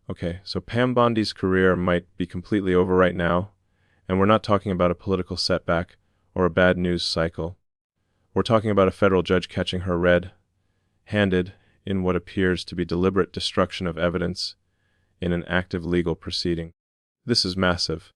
Okay, so Pam Bondi's career might be completely over right now, and we're not talking about a political setback or a bad news cycle. We're talking about a federal judge catching her red-handed in what appears to be deliberate destruction of evidence in an active legal proceeding. This is massive.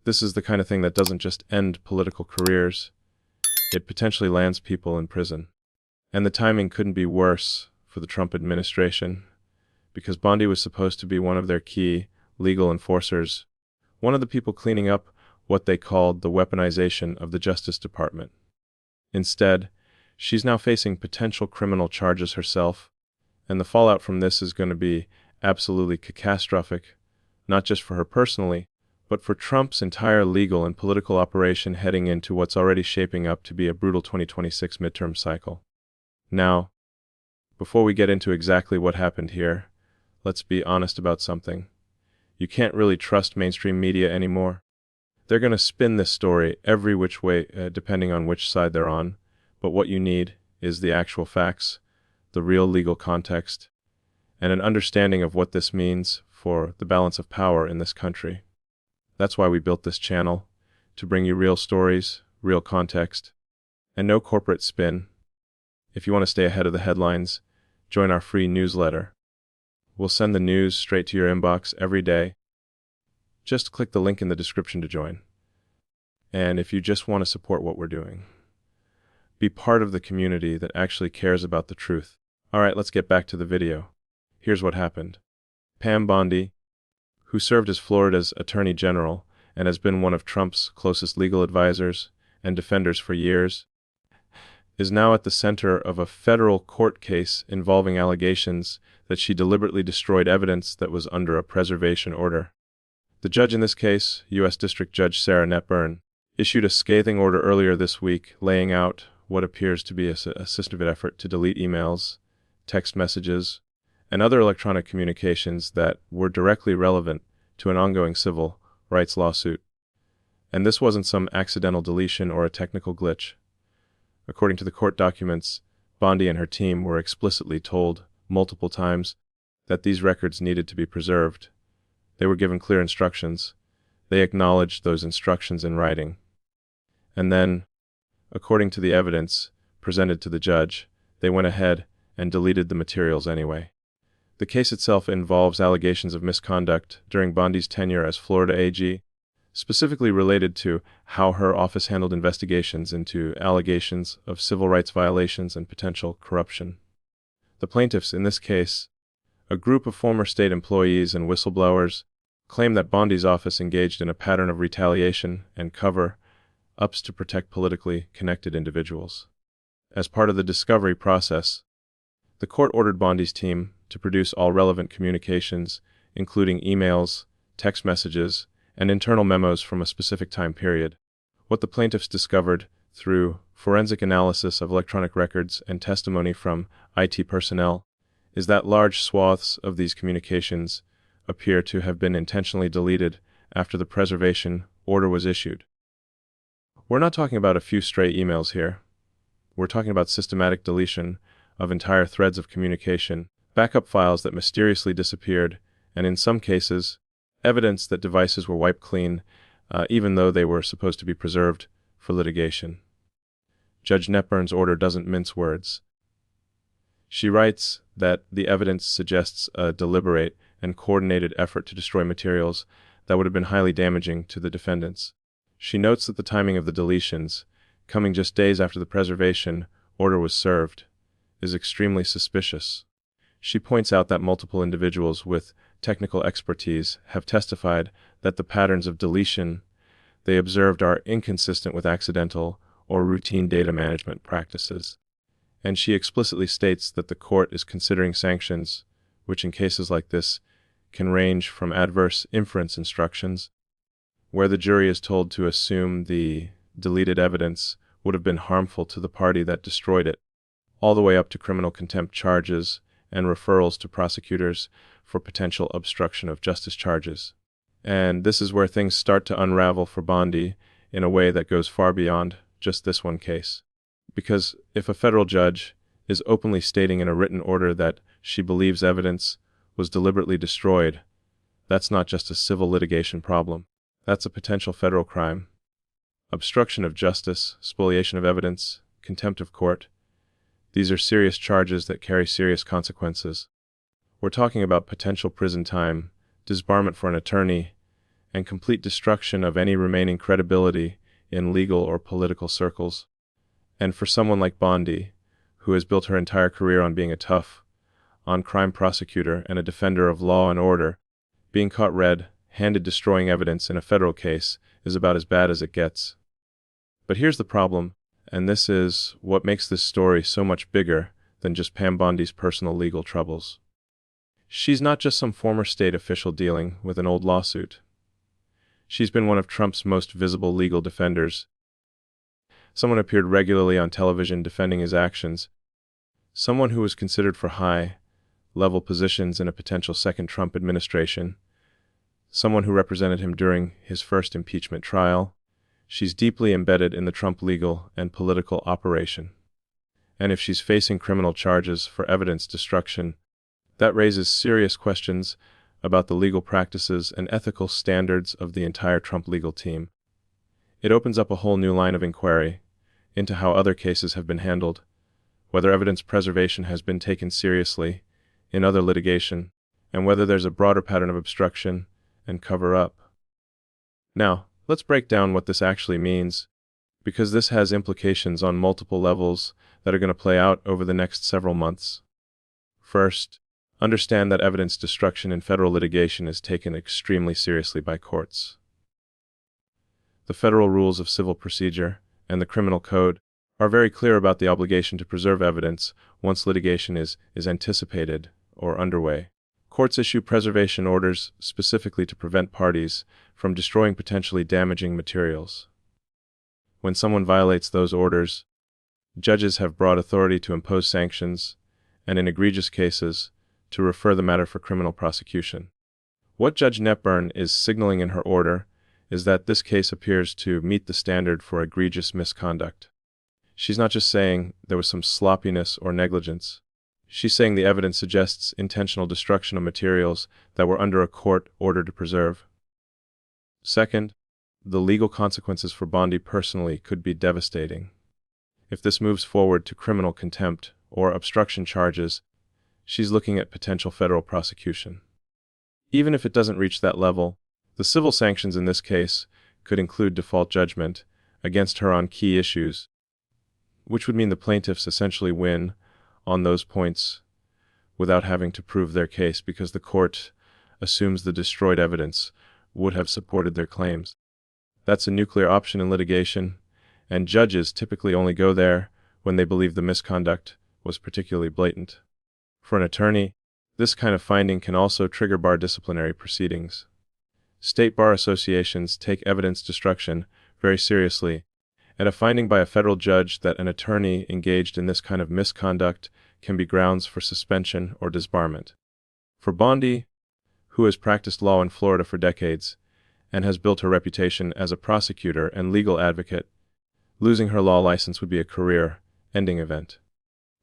This is the kind of thing that doesn't just end political careers, it potentially lands people in prison. And the timing couldn't be worse for the Trump administration, because Bondi was supposed to be one of their key legal enforcers, one of the people cleaning up what they called the weaponization of the Justice Department. Instead, she's now facing potential criminal charges herself, and the fallout from this is going to be absolutely catastrophic, not just for her personally, but for Trump's entire legal and political operation heading into what's already shaping up to be a brutal 2026 midterm cycle. Now, before we get into exactly what happened here, let's be honest about something. You can't really trust mainstream media anymore. They're going to spin this story every which way, depending on which side they're on, but what you need is the actual facts, the real legal context, and an understanding of what this means for the balance of power in this country. That's why we built this channel, to bring you real stories, real context, and no corporate spin. If you want to stay ahead of the headlines, join our free newsletter. We'll send the news straight to your inbox every day. Just click the link in the description to join. And if you just want to support what we're doing, be part of the community that actually cares about the truth. All right, let's get back to the video. Here's what happened. Pam Bondi, who served as Florida's Attorney General and has been one of Trump's closest legal advisors and defenders for years, is now at the center of a federal court case involving allegations that she deliberately destroyed evidence that was under a preservation order. The judge in this case, U.S. District Judge Sarah Netburn, issued a scathing order earlier this week laying out what appears to be a systematic effort to delete emails, text messages, and other electronic communications that were directly relevant to an ongoing civil rights lawsuit. And this wasn't some accidental deletion or a technical glitch. According to the court documents, Bondi and her team were explicitly told multiple times that these records needed to be preserved. They were given clear instructions. They acknowledged those instructions in writing. And then, according to the evidence presented to the judge, they went ahead and deleted the materials anyway. The case itself involves allegations of misconduct during Bondi's tenure as Florida AG, specifically related to how her office handled investigations into allegations of civil rights violations and potential corruption. The plaintiffs in this case, a group of former state employees and whistleblowers, claim that Bondi's office engaged in a pattern of retaliation and cover-ups to protect politically connected individuals. As part of the discovery process, the court ordered Bondi's team to produce all relevant communications, including emails, text messages, and internal memos from a specific time period. What the plaintiffs discovered through forensic analysis of electronic records and testimony from IT personnel is that large swaths of these communications appear to have been intentionally deleted after the preservation order was issued. We're not talking about a few stray emails here. We're talking about systematic deletion of entire threads of communication, backup files that mysteriously disappeared, and in some cases, evidence that devices were wiped clean, even though they were supposed to be preserved for litigation. Judge Netburn's order doesn't mince words. She writes that the evidence suggests a deliberate and coordinated effort to destroy materials that would have been highly damaging to the defendants. She notes that the timing of the deletions, coming just days after the preservation order was served, is extremely suspicious. She points out that multiple individuals with technical expertise have testified that the patterns of deletion they observed are inconsistent with accidental or routine data management practices. And she explicitly states that the court is considering sanctions, which in cases like this can range from adverse inference instructions, where the jury is told to assume the deleted evidence would have been harmful to the party that destroyed it, all the way up to criminal contempt charges and referrals to prosecutors for potential obstruction of justice charges. And this is where things start to unravel for Bondi in a way that goes far beyond just this one case. Because if a federal judge is openly stating in a written order that she believes evidence was deliberately destroyed, That's not just a civil litigation problem. That's a potential federal crime. Obstruction of justice, spoliation of evidence, contempt of court. These are serious charges that carry serious consequences. We're talking about potential prison time, disbarment for an attorney, and complete destruction of any remaining credibility in legal or political circles. And for someone like Bondi, who has built her entire career on being a tough, on-crime prosecutor and a defender of law and order, being caught red-handed destroying evidence in a federal case is about as bad as it gets. But here's the problem, and this is what makes this story so much bigger than just Pam Bondi's personal legal troubles. She's not just some former state official dealing with an old lawsuit. She's been one of Trump's most visible legal defenders. Someone appeared regularly on television defending his actions. Someone who was considered for high-level positions in a potential second Trump administration. Someone who represented him during his first impeachment trial. She's deeply embedded in the Trump legal and political operation. And if she's facing criminal charges for evidence destruction, that raises serious questions about the legal practices and ethical standards of the entire Trump legal team. It opens up a whole new line of inquiry into how other cases have been handled, whether evidence preservation has been taken seriously in other litigation, and whether there's a broader pattern of obstruction and cover-up. Now, let's break down what this actually means, because this has implications on multiple levels that are going to play out over the next several months. First, understand that evidence destruction in federal litigation is taken extremely seriously by courts. The federal rules of civil procedure and the criminal code are very clear about the obligation to preserve evidence once litigation is anticipated or underway. Courts issue preservation orders specifically to prevent parties from destroying potentially damaging materials. When someone violates those orders, judges have broad authority to impose sanctions, and in egregious cases, to refer the matter for criminal prosecution. What Judge Nepburn is signaling in her order is that this case appears to meet the standard for egregious misconduct. She's not just saying there was some sloppiness or negligence. She's saying the evidence suggests intentional destruction of materials that were under a court order to preserve. Second, the legal consequences for Bondi personally could be devastating. If this moves forward to criminal contempt or obstruction charges, she's looking at potential federal prosecution. Even if it doesn't reach that level, the civil sanctions in this case could include default judgment against her on key issues, which would mean the plaintiffs essentially win on those points without having to prove their case because the court assumes the destroyed evidence would have supported their claims. That's a nuclear option in litigation, and judges typically only go there when they believe the misconduct was particularly blatant. For an attorney, this kind of finding can also trigger bar disciplinary proceedings. State bar associations take evidence destruction very seriously, and a finding by a federal judge that an attorney engaged in this kind of misconduct can be grounds for suspension or disbarment. For Bondi, who has practiced law in Florida for decades and has built her reputation as a prosecutor and legal advocate, losing her law license would be a career-ending event.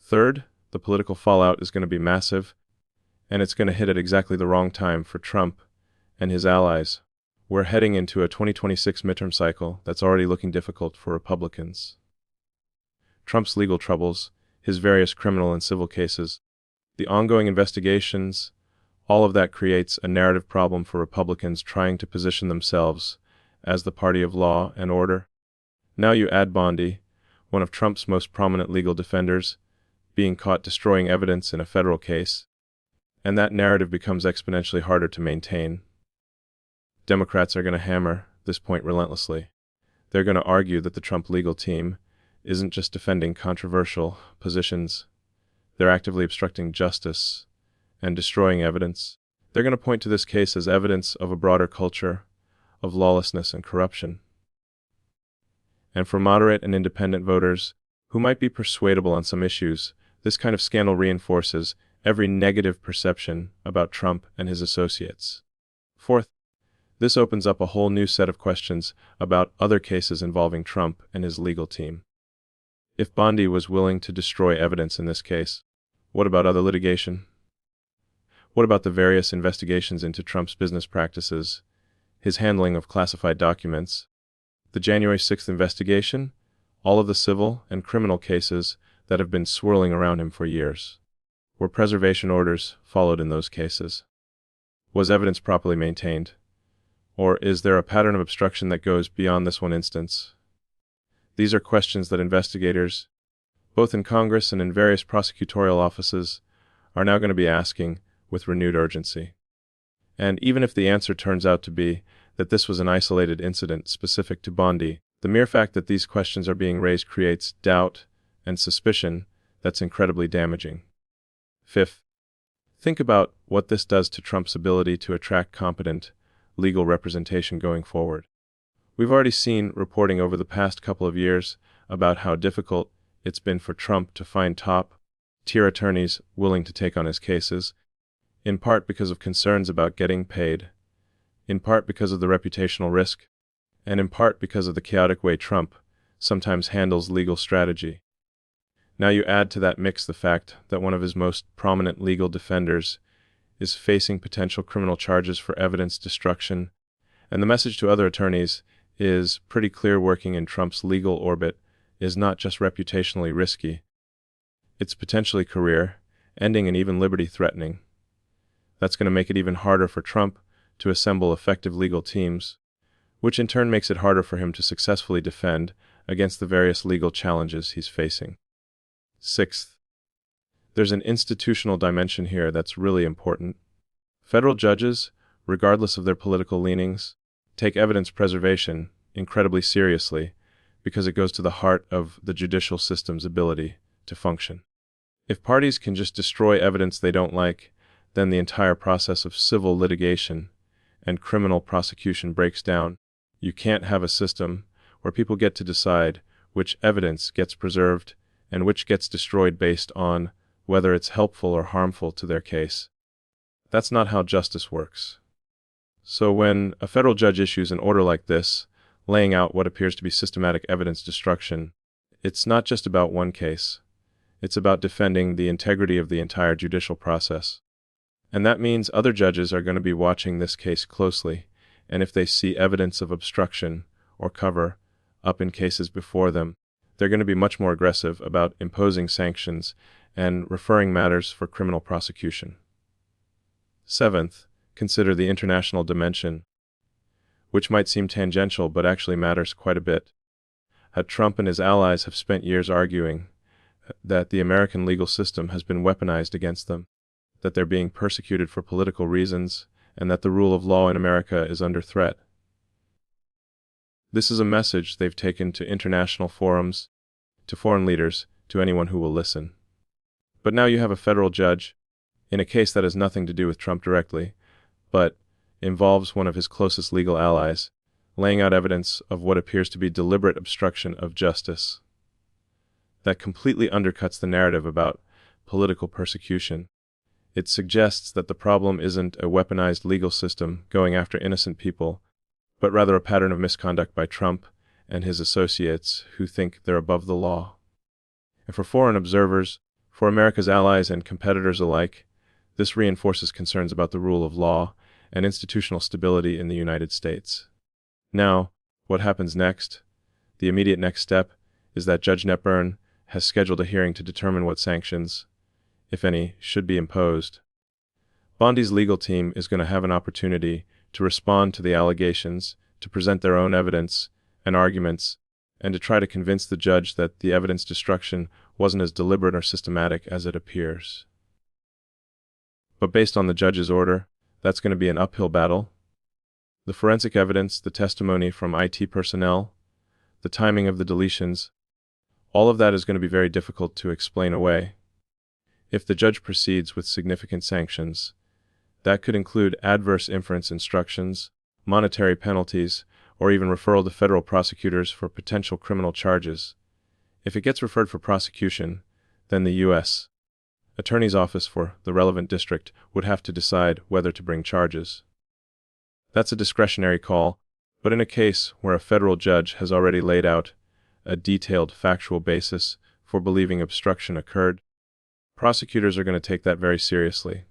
Third, the political fallout is going to be massive, and it's going to hit at exactly the wrong time for Trump and his allies. We're heading into a 2026 midterm cycle that's already looking difficult for Republicans. Trump's legal troubles, his various criminal and civil cases, the ongoing investigations, all of that creates a narrative problem for Republicans trying to position themselves as the party of law and order. Now you add Bondi, one of Trump's most prominent legal defenders, being caught destroying evidence in a federal case, and that narrative becomes exponentially harder to maintain. Democrats are going to hammer this point relentlessly. They're going to argue that the Trump legal team isn't just defending controversial positions. They're actively obstructing justice and destroying evidence. They're going to point to this case as evidence of a broader culture of lawlessness and corruption. And for moderate and independent voters who might be persuadable on some issues, this kind of scandal reinforces every negative perception about Trump and his associates. Fourth, this opens up a whole new set of questions about other cases involving Trump and his legal team. If Bondi was willing to destroy evidence in this case, what about other litigation? What about the various investigations into Trump's business practices, his handling of classified documents, the January 6th investigation, all of the civil and criminal cases that have been swirling around him for years? Were preservation orders followed in those cases? Was evidence properly maintained? Or is there a pattern of obstruction that goes beyond this one instance? These are questions that investigators, both in Congress and in various prosecutorial offices, are now going to be asking with renewed urgency. And even if the answer turns out to be that this was an isolated incident specific to Bondi, the mere fact that these questions are being raised creates doubt and suspicion that's incredibly damaging. Fifth, think about what this does to Trump's ability to attract competent legal representation going forward. We've already seen reporting over the past couple of years about how difficult it's been for Trump to find top-tier attorneys willing to take on his cases, in part because of concerns about getting paid, in part because of the reputational risk, and in part because of the chaotic way Trump sometimes handles legal strategy. Now you add to that mix the fact that one of his most prominent legal defenders is facing potential criminal charges for evidence destruction, and the message to other attorneys is pretty clear: working in Trump's legal orbit is not just reputationally risky, it's potentially career-ending and even liberty-threatening. That's going to make it even harder for Trump to assemble effective legal teams, which in turn makes it harder for him to successfully defend against the various legal challenges he's facing. Sixth, there's an institutional dimension here that's really important. Federal judges, regardless of their political leanings, take evidence preservation incredibly seriously because it goes to the heart of the judicial system's ability to function. If parties can just destroy evidence they don't like, then the entire process of civil litigation and criminal prosecution breaks down. You can't have a system where people get to decide which evidence gets preserved and which gets destroyed based on whether it's helpful or harmful to their case. That's not how justice works. So when a federal judge issues an order like this, laying out what appears to be systematic evidence destruction, it's not just about one case. It's about defending the integrity of the entire judicial process. And that means other judges are going to be watching this case closely, and if they see evidence of obstruction or cover up in cases before them, they're going to be much more aggressive about imposing sanctions and referring matters for criminal prosecution. Seventh, consider the international dimension, which might seem tangential but actually matters quite a bit. Trump and his allies have spent years arguing that the American legal system has been weaponized against them, that they're being persecuted for political reasons, and that the rule of law in America is under threat. This is a message they've taken to international forums, to foreign leaders, to anyone who will listen. But now you have a federal judge, in a case that has nothing to do with Trump directly, but involves one of his closest legal allies, laying out evidence of what appears to be deliberate obstruction of justice. That completely undercuts the narrative about political persecution. It suggests that the problem isn't a weaponized legal system going after innocent people, but rather a pattern of misconduct by Trump and his associates who think they're above the law. And for foreign observers, for America's allies and competitors alike, this reinforces concerns about the rule of law and institutional stability in the United States. Now, what happens next? The immediate next step is that Judge Netburn has scheduled a hearing to determine what sanctions, if any, should be imposed. Bondi's legal team is going to have an opportunity to respond to the allegations, to present their own evidence and arguments, and to try to convince the judge that the evidence destruction wasn't as deliberate or systematic as it appears. But based on the judge's order, that's going to be an uphill battle. The forensic evidence, the testimony from IT personnel, the timing of the deletions, all of that is going to be very difficult to explain away. If the judge proceeds with significant sanctions, that could include adverse inference instructions, monetary penalties, or even referral to federal prosecutors for potential criminal charges. If it gets referred for prosecution, then the U.S. Attorney's Office for the relevant district would have to decide whether to bring charges. That's a discretionary call, but in a case where a federal judge has already laid out a detailed factual basis for believing obstruction occurred, prosecutors are going to take that very seriously.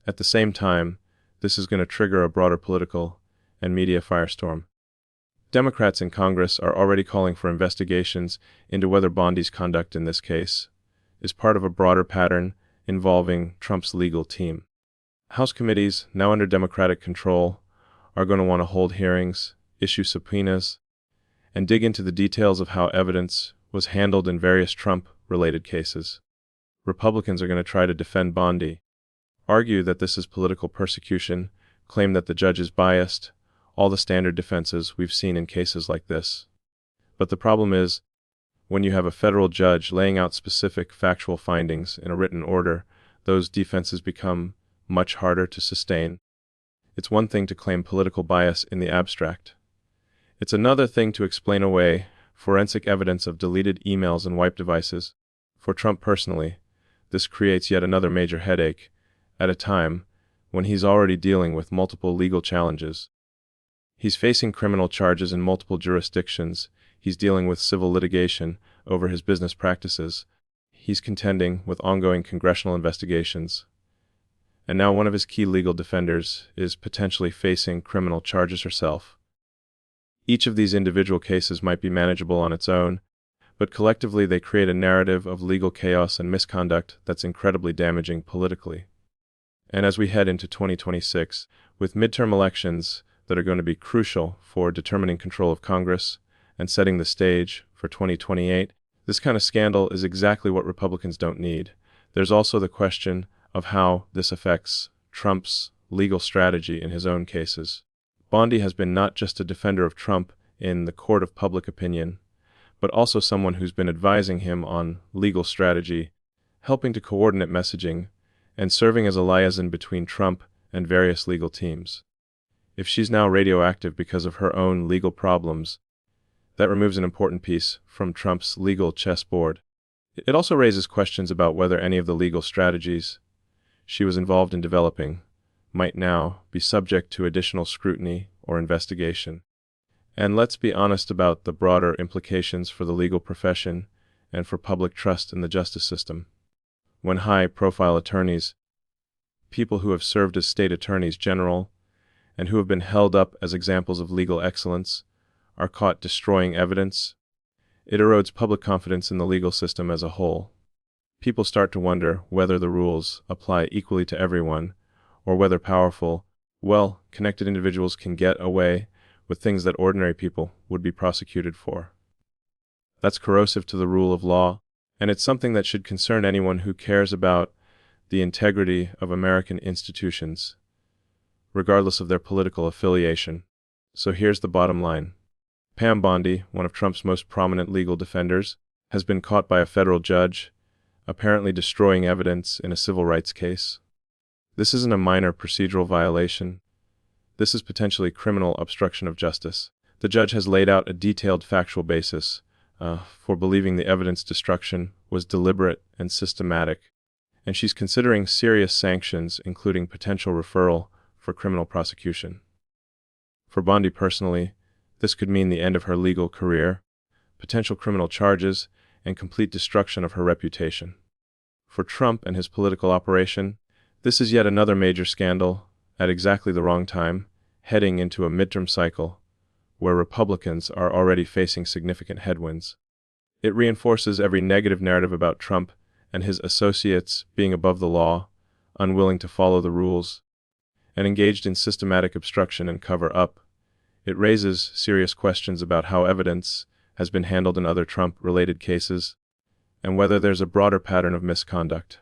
At the same time, this is going to trigger a broader political and media firestorm. Democrats in Congress are already calling for investigations into whether Bondi's conduct in this case is part of a broader pattern involving Trump's legal team. House committees, now under Democratic control, are going to want to hold hearings, issue subpoenas, and dig into the details of how evidence was handled in various Trump-related cases. Republicans are going to try to defend Bondi, argue that this is political persecution, claim that the judge is biased, all the standard defenses we've seen in cases like this. But the problem is, when you have a federal judge laying out specific factual findings in a written order, those defenses become much harder to sustain. It's one thing to claim political bias in the abstract. It's another thing to explain away forensic evidence of deleted emails and wipe devices. For Trump personally, this creates yet another major headache at a time when he's already dealing with multiple legal challenges. He's facing criminal charges in multiple jurisdictions. He's dealing with civil litigation over his business practices. He's contending with ongoing congressional investigations. And now one of his key legal defenders is potentially facing criminal charges herself. Each of these individual cases might be manageable on its own, but collectively they create a narrative of legal chaos and misconduct that's incredibly damaging politically. And as we head into 2026, with midterm elections that are going to be crucial for determining control of Congress and setting the stage for 2028, this kind of scandal is exactly what Republicans don't need. There's also the question of how this affects Trump's legal strategy in his own cases. Bondi has been not just a defender of Trump in the court of public opinion, but also someone who's been advising him on legal strategy, helping to coordinate messaging, and serving as a liaison between Trump and various legal teams. If she's now radioactive because of her own legal problems, that removes an important piece from Trump's legal chessboard. It also raises questions about whether any of the legal strategies she was involved in developing might now be subject to additional scrutiny or investigation. And let's be honest about the broader implications for the legal profession and for public trust in the justice system. When high-profile attorneys, people who have served as state attorneys general, and who have been held up as examples of legal excellence, are caught destroying evidence, it erodes public confidence in the legal system as a whole. People start to wonder whether the rules apply equally to everyone, or whether powerful, well-connected individuals can get away with things that ordinary people would be prosecuted for. That's corrosive to the rule of law, and it's something that should concern anyone who cares about the integrity of American institutions, regardless of their political affiliation. So here's the bottom line. Pam Bondi, one of Trump's most prominent legal defenders, has been caught by a federal judge, apparently destroying evidence in a civil rights case. This isn't a minor procedural violation. This is potentially criminal obstruction of justice. The judge has laid out a detailed factual basis for believing the evidence destruction was deliberate and systematic, and she's considering serious sanctions, including potential referral for criminal prosecution. For Bondi personally, this could mean the end of her legal career, potential criminal charges, and complete destruction of her reputation. For Trump and his political operation, this is yet another major scandal at exactly the wrong time, heading into a midterm cycle where Republicans are already facing significant headwinds. It reinforces every negative narrative about Trump and his associates being above the law, unwilling to follow the rules, and engaged in systematic obstruction and cover-up. It raises serious questions about how evidence has been handled in other Trump-related cases, and whether there's a broader pattern of misconduct.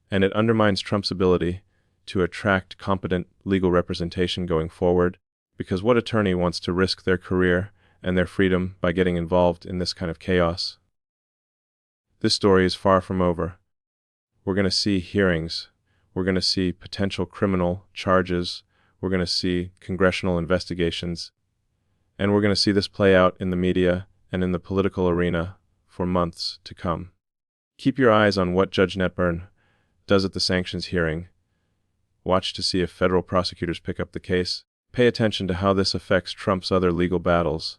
And it undermines Trump's ability to attract competent legal representation going forward, because what attorney wants to risk their career and their freedom by getting involved in this kind of chaos? This story is far from over. We're going to see hearings. We're going to see potential criminal charges. We're going to see congressional investigations. And we're going to see this play out in the media and in the political arena for months to come. Keep your eyes on what Judge Netburn does at the sanctions hearing. Watch to see if federal prosecutors pick up the case. Pay attention to how this affects Trump's other legal battles,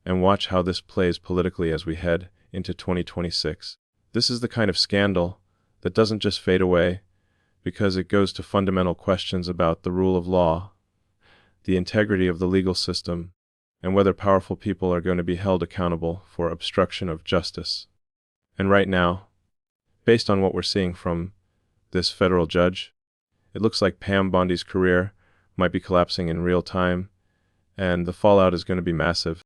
and watch how this plays politically as we head into 2026. This is the kind of scandal that doesn't just fade away because it goes to fundamental questions about the rule of law, the integrity of the legal system, and whether powerful people are going to be held accountable for obstruction of justice. And right now, based on what we're seeing from this federal judge, it looks like Pam Bondi's career might be collapsing in real time, and the fallout is going to be massive.